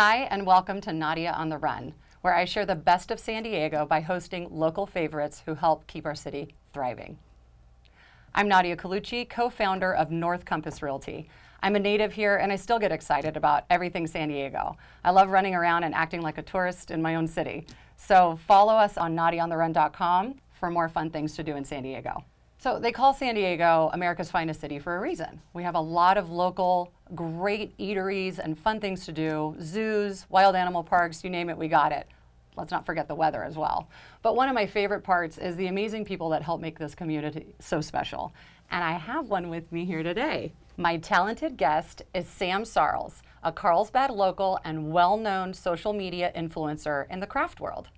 Hi, and welcome to Nadia on the Run, where I share the best of San Diego by hosting local favorites who help keep our city thriving. I'm Nadia Colucci, co-founder of North Compass Realty. I'm a native here, and I still get excited about everything San Diego. I love running around and acting like a tourist in my own city. So follow us on NadiaOnTheRun.com for more fun things to do in San Diego. So they call San Diego America's finest city for a reason. We have a lot of local, great eateries and fun things to do, zoos, wild animal parks, you name it, we got it. Let's not forget the weather as well. But one of my favorite parts is the amazing people that help make this community so special. And I have one with me here today. My talented guest is Sam Sarles, a Carlsbad local and well-known social media influencer in the craft world.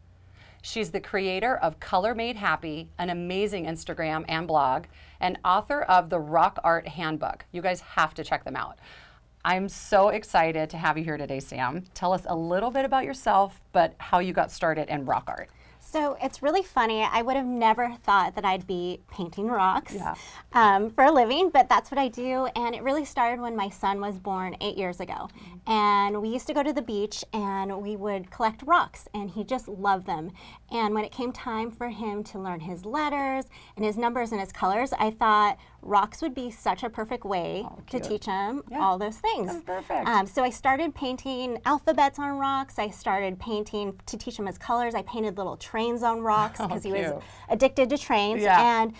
She's the creator of Color Made Happy, an amazing Instagram and blog, and author of the Rock Art Handbook. You guys have to check them out. I'm so excited to have you here today, Sam. Tell us a little bit about yourself, but how you got started in rock art. So it's really funny. I would have never thought that I'd be painting rocks for a living, but that's what I do. And it really started when my son was born 8 years ago. And we used to go to the beach and we would collect rocks, and he just loved them. And when it came time for him to learn his letters and his numbers and his colors, I thought rocks would be such a perfect way to teach him all those things. That's perfect. So I started painting alphabets on rocks. I started painting to teach him his colors. I painted little trains on rocks because he was addicted to trains. And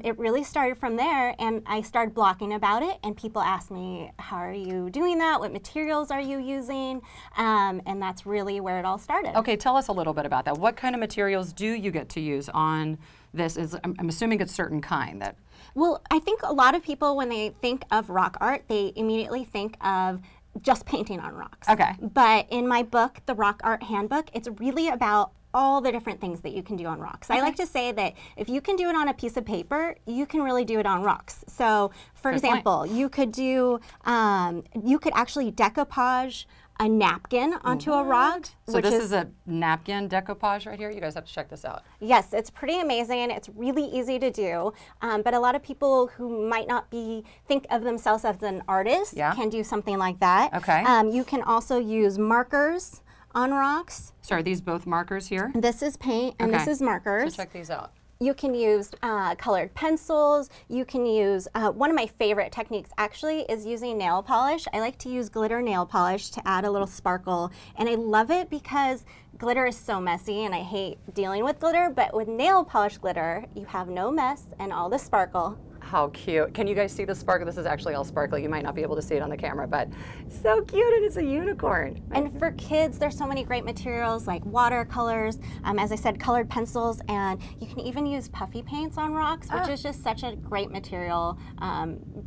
it really started from there, and I started blogging about it, and people asked me, how are you doing that? What materials are you using? And that's really where it all started. Okay, tell us a little bit about that. What kind of materials do you get to use on this? I'm assuming it's certain kind that. Well, I think a lot of people, when they think of rock art, they immediately think of just painting on rocks. Okay. But in my book, the Rock Art Handbook, it's really about all the different things that you can do on rocks. I like to say that if you can do it on a piece of paper, you can really do it on rocks. So, for example, you could do, you could actually decoupage a napkin onto a rock. So this is a napkin decoupage right here? You guys have to check this out. Yes, it's pretty amazing. It's really easy to do. But a lot of people who might not think of themselves as an artist can do something like that. Okay. You can also use markers on rocks. So are these both markers here? This is paint and this is markers. So check these out. You can use colored pencils. You can use, one of my favorite techniques actually is using nail polish. I like to use glitter nail polish to add a little sparkle. And I love it because glitter is so messy and I hate dealing with glitter, but with nail polish glitter, you have no mess and all the sparkle. How cute. Can you guys see the sparkle? This is actually all sparkly. You might not be able to see it on the camera, but so cute, and it's a unicorn. And for kids, there's so many great materials like watercolors, as I said, colored pencils, and you can even use puffy paints on rocks, which is just such a great material.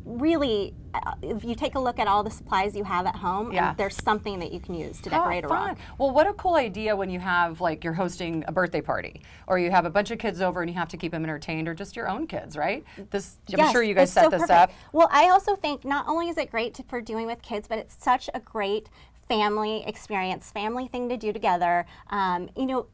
Really, if you take a look at all the supplies you have at home, and there's something that you can use to decorate a rock. Well, what a cool idea when you have, like, you're hosting a birthday party, or you have a bunch of kids over and you have to keep them entertained, or just your own kids, right? I'm sure you guys set this up. Well, I also think not only is it great for doing with kids, but it's such a great family experience, family thing to do together. You know,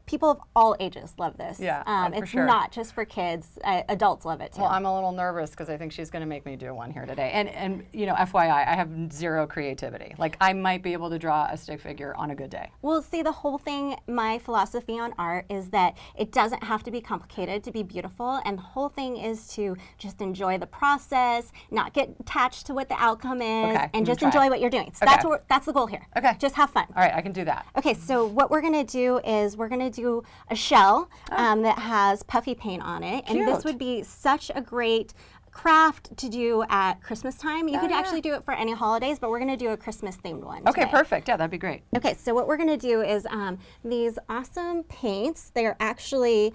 people of all ages love this. It's not just for kids. Adults love it too. Well, I'm a little nervous because I think she's going to make me do one here today. And you know, FYI, I have zero creativity. Like, I might be able to draw a stick figure on a good day. Well, see, the whole thing, my philosophy on art is that it doesn't have to be complicated to be beautiful. And the whole thing is to just enjoy the process, not get attached to what the outcome is, and just enjoy what you're doing. So that's the goal here. Okay. Just have fun. All right, I can do that. Okay, so what we're going to do is we're going to do a shell that has puffy paint on it. Cute. And this would be such a great craft to do at Christmas time. You could actually do it for any holidays, but we're going to do a Christmas themed one Okay, today. perfect. Yeah, that'd be great. Okay, so what we're going to do is these awesome paints. They are actually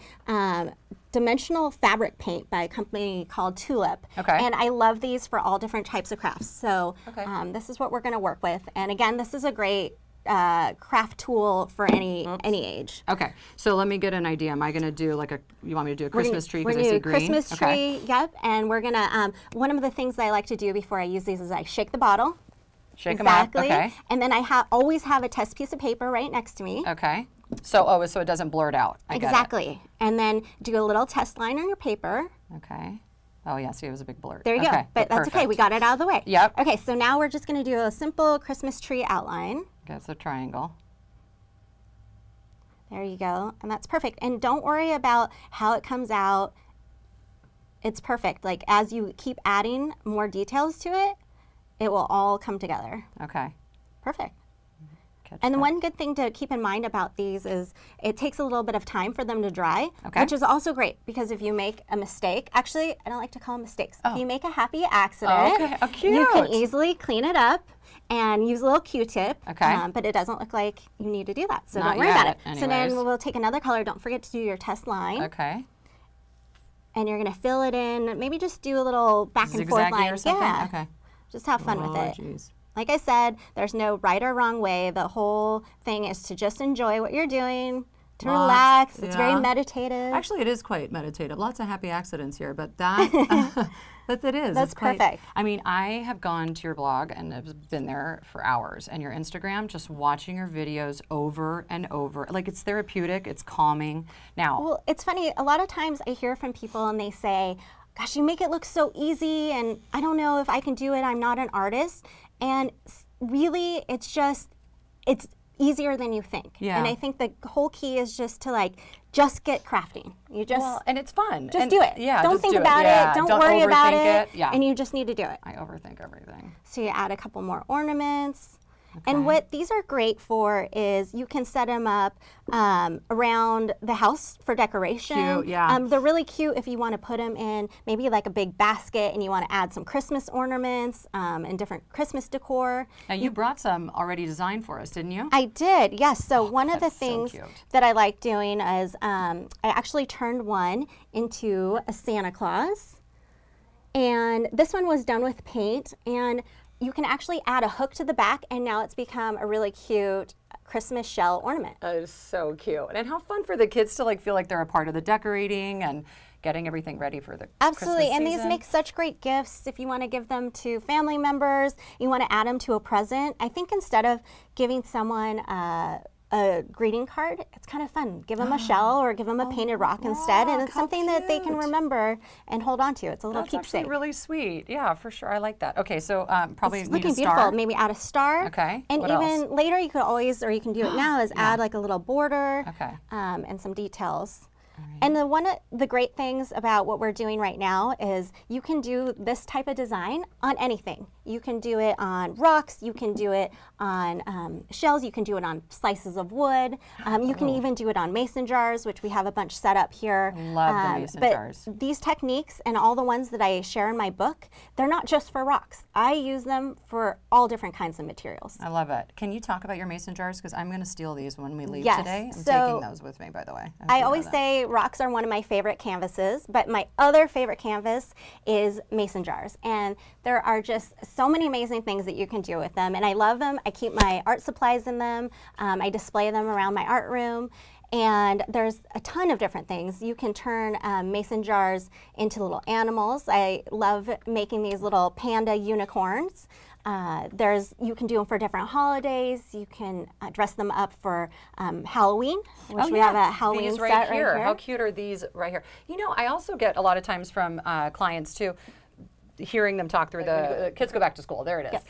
dimensional fabric paint by a company called Tulip. Okay. And I love these for all different types of crafts. So this is what we're going to work with. And again, this is a great craft tool for any age. Okay, so let me get an idea. Am I going to do like you want me to do a Christmas tree because I see green? Christmas tree, yep. And we're going to, one of the things that I like to do before I use these is I shake the bottle. Shake them up, okay. And then I always have a test piece of paper right next to me. Okay. So, so it doesn't blurt out. I get it. And then do a little test line on your paper. Okay. Oh, yeah, see, it was a big blur. There you go. But that's okay. We got it out of the way. Yep. Okay, so now we're just going to do a simple Christmas tree outline. That's a triangle. There you go. And that's perfect. And don't worry about how it comes out. It's perfect. Like, as you keep adding more details to it, it will all come together. Okay. Perfect. And the one good thing to keep in mind about these is it takes a little bit of time for them to dry, which is also great because if you make a mistake, actually, I don't like to call them mistakes. If you make a happy accident, you can easily clean it up and use a little Q-tip, but it doesn't look like you need to do that, so don't worry about it. Anyways. So then we'll take another color. Don't forget to do your test line. Okay. And you're going to fill it in. Maybe just do a little back and forth line. Or something? Yeah. Okay. Just have fun with it. Geez. Like I said, there's no right or wrong way. The whole thing is to just enjoy what you're doing, to relax. It's very meditative. Actually, it is quite meditative. Lots of happy accidents here, but that, that is. That's perfect. I mean, I have gone to your blog and have been there for hours, and your Instagram, just watching your videos over and over. Like, it's therapeutic, it's calming. Now, well, it's funny. A lot of times I hear from people and they say, gosh, you make it look so easy, and I don't know if I can do it. I'm not an artist. And really, it's easier than you think. Yeah. And I think the whole key is just to just get crafting. You just and it's fun. Just do it. Yeah. Don't think about it. Don't worry about it. Yeah. And you just need to do it. I overthink everything. So you add a couple more ornaments. And what these are great for is you can set them up around the house for decoration. Cute, yeah. They're really cute if you want to put them in maybe like a big basket and you want to add some Christmas ornaments and different Christmas decor. Now you brought some already designed for us, didn't you? I did, yes. So one of the things that I like doing is I actually turned one into a Santa Claus. And this one was done with paint, and you can actually add a hook to the back, and now it's become a really cute Christmas shell ornament. That is so cute. And how fun for the kids to feel like they're a part of the decorating and getting everything ready for the Absolutely, Christmas and season. These make such great gifts if you want to give them to family members, you want to add them to a present. I think instead of giving someone a greeting card, it's kind of fun. Give them a shell or give them a painted rock instead, and it's something that they can remember and hold on to. It's a little keepsake. That's actually really sweet. Yeah, for sure. I like that. Okay, so probably it's need looking a star. beautiful. Maybe add a star. Okay. And what even else? later, you could always, or you can do it now, is add like a little border. Okay. And some details. And one of the great things about what we're doing right now is you can do this type of design on anything. You can do it on rocks, you can do it on shells, you can do it on slices of wood, you can even do it on mason jars, which we have a bunch set up here. Love the mason jars. These techniques and all the ones that I share in my book, they're not just for rocks. I use them for all different kinds of materials. I love it. Can you talk about your mason jars? Because I'm going to steal these when we leave yes. today. I'm so taking those with me, by the way. I always say rocks are one of my favorite canvases, but my other favorite canvas is mason jars. And there are just so many amazing things that you can do with them, and I love them. I keep my art supplies in them. I display them around my art room. And there's a ton of different things. You can turn mason jars into little animals. I love making these little panda unicorns. You can do them for different holidays. You can dress them up for Halloween, which we have a Halloween these set right here. How cute are these right here? You know, I also get a lot of times from clients too, hearing them talk through the kids go back to school, there it is. Yes.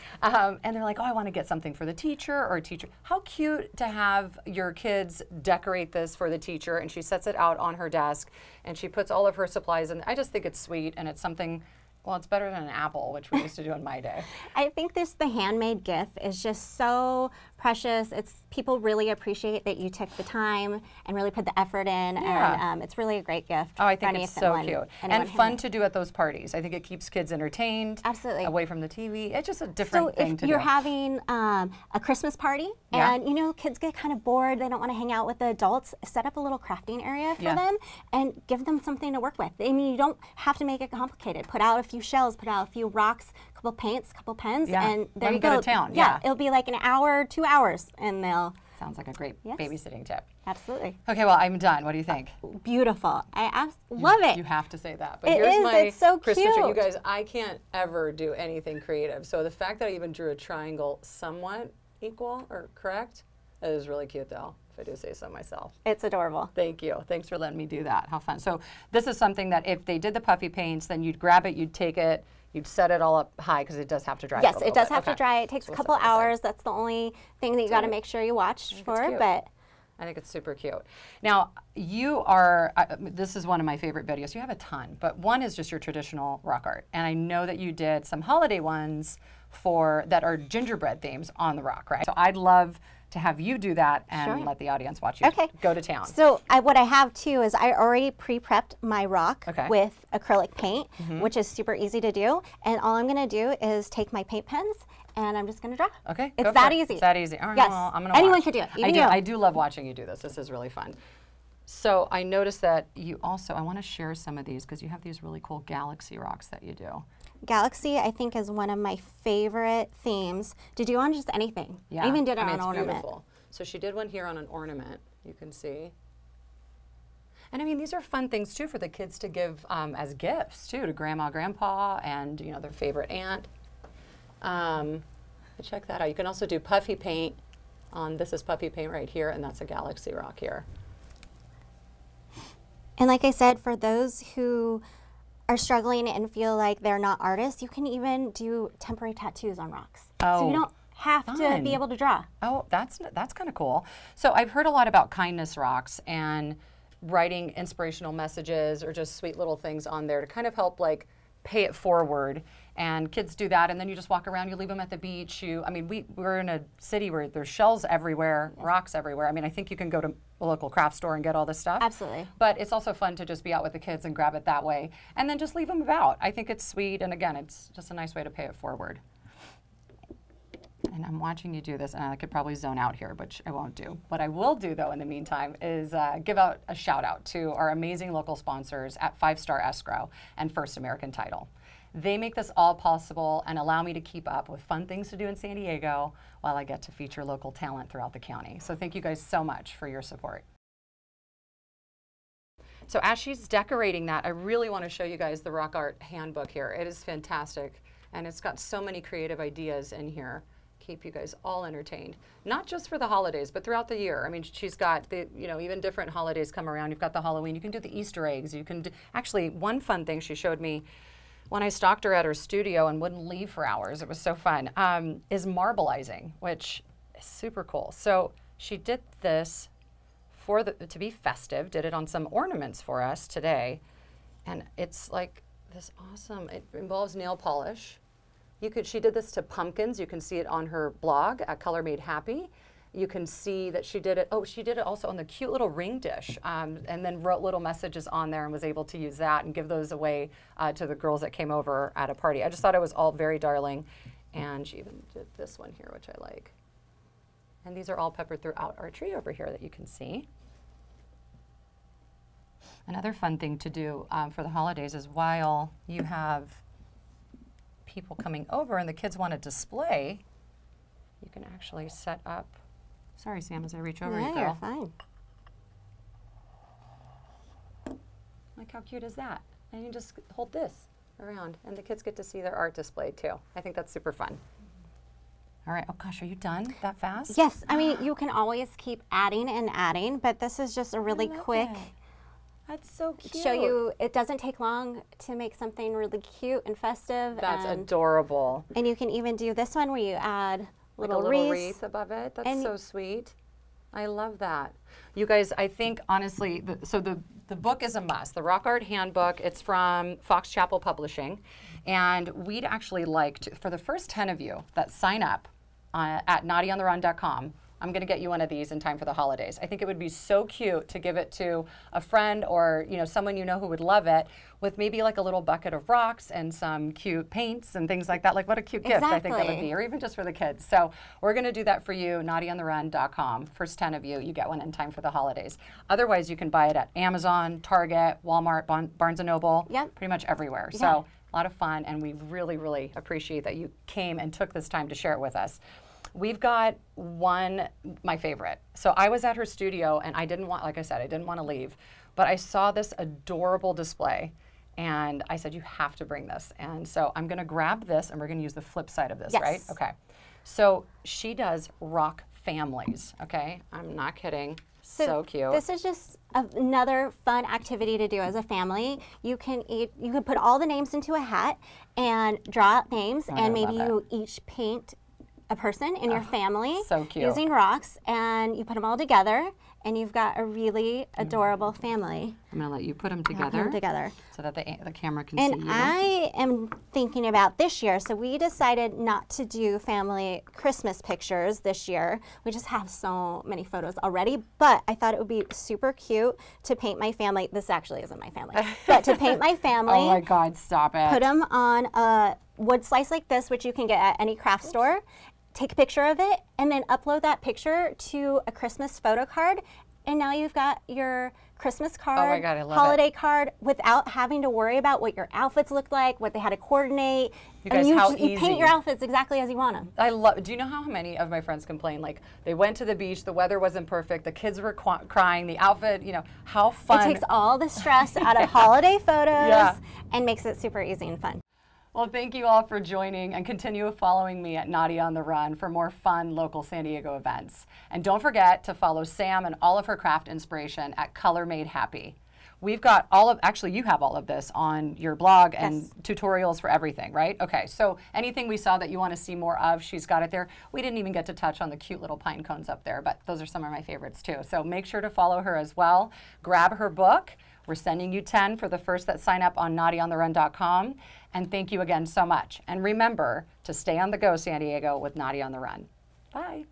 And they're like, oh, I want to get something for the teacher or a teacher. How cute to have your kids decorate this for the teacher, and she sets it out on her desk and she puts all of her supplies in. I just think it's sweet, and it's something, well, it's better than an apple, which we used to do in my day. I think the handmade gift is just so precious. People really appreciate that you took the time and really put the effort in, and it's really a great gift. Oh, I think it's so cute. And fun to do at those parties. I think it keeps kids entertained. Absolutely. Away from the TV. It's just a different thing to do. So if you're having a Christmas party, and kids get kind of bored, they don't want to hang out with the adults, set up a little crafting area for them and give them something to work with. I mean, you don't have to make it complicated. Put out a few shells, put out a few rocks, a couple paints, a couple pens, and there you go. To town. Yeah, it'll be like an hour, 2 hours, and they'll. Sounds like a great babysitting tip. Absolutely. Okay, well, I'm done. What do you think? Beautiful. I love it. You have to say that. But it here's is. my It's so Christmas cute. tree. You guys, I can't ever do anything creative. So the fact that I even drew a triangle somewhat equal or correct, that is really cute, though. if I do say so myself. It's adorable. Thank you. Thanks for letting me do that. How fun. So this is something that if they did the puffy paints, then you'd grab it, you'd take it, you'd set it all up high because it does have to dry. Yes, it does have to dry. It takes a couple hours. That's the only thing that you got to make sure you watch for. But I think it's super cute. Now, you are, this is one of my favorite videos. You have a ton, but one is just your traditional rock art. And I know that you did some holiday ones that are gingerbread themes on the rock, right? So I'd love to have you do that and let the audience watch you go to town. So what I have too is I already pre-prepped my rock with acrylic paint, which is super easy to do. And all I'm going to do is take my paint pens and I'm just going to draw. Okay, it's that easy. It's that easy. All right, yes, well, I'm gonna anyone can do it. Even I do love watching you do this. This is really fun. So I noticed that you also, I want to share some of these because you have these really cool galaxy rocks that you do. Galaxy, I think, is one of my favorite themes to do on just anything. Yeah. I even did it on it's ornament. Beautiful. So she did one here on an ornament, you can see. And I mean, these are fun things too for the kids to give as gifts too, to grandma, grandpa, and you know, their favorite aunt. Check that out. You can also do puffy paint on, this is puffy paint right here, and that's a galaxy rock here. And like I said, for those who are struggling and feel like they're not artists, you can even do temporary tattoos on rocks. So you don't have to be able to draw. Oh, that's kind of cool. So I've heard a lot about kindness rocks and writing inspirational messages or just sweet little things on there to kind of help like pay it forward. And kids do that, and then you just walk around, you leave them at the beach. I mean, we're in a city where there's shells everywhere, rocks everywhere. I mean, I think you can go to a local craft store and get all this stuff. Absolutely. But it's also fun to just be out with the kids and grab it that way, and then just leave them about. I think it's sweet, and again, it's just a nice way to pay it forward. And I'm watching you do this, and I could probably zone out here, but I won't do. What I will do, though, in the meantime, is give out a shout out to our amazing local sponsors at 5 Star Escrow and First American Title. They make this all possible and allow me to keep up with fun things to do in San Diego while I get to feature local talent throughout the county. So thank you guys so much for your support. So as she's decorating that, I really want to show you guys the Rock Art Handbook here. It is fantastic, and it's got so many creative ideas in here. Keep you guys all entertained, not just for the holidays, but throughout the year. I mean, she's got the, you know, even different holidays come around. You've got the Halloween. You can do the Easter eggs. You can do, actually, one fun thing she showed me when I stalked her at her studio and wouldn't leave for hours, it was so fun, is marbleizing, which is super cool. So she did this to be festive, did it on some ornaments for us today. And it's like this awesome, it involves nail polish. She did this to pumpkins. You can see it on her blog at Color Made Happy. You can see that she did it, she did it also on the cute little ring dish, and then wrote little messages on there and was able to use that and give those away to the girls that came over at a party. I just thought it was all very darling. And she even did this one here, which I like. And these are all peppered throughout our tree over here that you can see. Another fun thing to do for the holidays is while you have people coming over and the kids want to display, you can actually set up. Sorry, Sam, as I reach over you, girl. You're fine. Like how cute is that? And you just hold this around, and the kids get to see their art displayed too. I think that's super fun. All right. Oh gosh, are you done that fast? Yes. I mean, you can always keep adding and adding, but this is just a really quick. That's so cute. Show you, it doesn't take long to make something really cute and festive. That's adorable. And you can even do this one where you add like a little wreath above it. That's so sweet. I love that. You guys, I think honestly, the book is a must. The Rock Art Handbook. It's from Fox Chapel Publishing, and we'd actually like to, for the first 10 of you that sign up at nadiaontherun.com. I'm going to get you one of these in time for the holidays. I think it would be so cute to give it to a friend or someone you know who would love it, with maybe like a little bucket of rocks and some cute paints and things like that. Like what a cute gift I think that would be, or even just for the kids. So we're going to do that for you, nadiaontherun.com. First 10 of you, you get one in time for the holidays. Otherwise, you can buy it at Amazon, Target, Walmart, Barnes & Noble, pretty much everywhere. Yeah. So a lot of fun, and we really, really appreciate that you came and took this time to share it with us. We've got one, my favorite. So I was at her studio, and I didn't want, like I said, I didn't want to leave, but I saw this adorable display, and I said, you have to bring this. And so I'm going to grab this, and we're going to use the flip side of this, right? Okay. So she does rock families, okay? I'm not kidding. So cute. This is just another fun activity to do as a family. You can put all the names into a hat and draw out names, and maybe you each paint a person in your family using rocks, and you put them all together, and you've got a really adorable family. I'm going to let you put them together, so that the camera can see you. And I am thinking about this year, so we decided not to do family Christmas pictures this year. We just have so many photos already, but I thought it would be super cute to paint my family. This actually isn't my family, but to paint my family. Oh my God, stop it. Put them on a wood slice like this, which you can get at any craft store. Take a picture of it, and then upload that picture to a Christmas photo card, and now you've got your Christmas card, oh my God, I love holiday card, without having to worry about what your outfits look like, what they had to coordinate. You guys, how easy. You paint your outfits exactly as you want them. Do you know how many of my friends complain, like, they went to the beach, the weather wasn't perfect, the kids were crying, the outfit, you know, how fun. It takes all the stress out of holiday photos and makes it super easy and fun. Well, thank you all for joining, and continue following me at Nadia on the Run for more fun local San Diego events. And don't forget to follow Sam and all of her craft inspiration at Color Made Happy. We've got actually you have all of this on your blog and tutorials for everything, right? Okay, so anything we saw that you want to see more of, she's got it there. We didn't even get to touch on the cute little pine cones up there, but those are some of my favorites too. So make sure to follow her as well. Grab her book. We're sending you 10 for the first that sign up on NadiaOnTheRun.com. And thank you again so much. And remember to stay on the go, San Diego, with Nadia on the Run. Bye.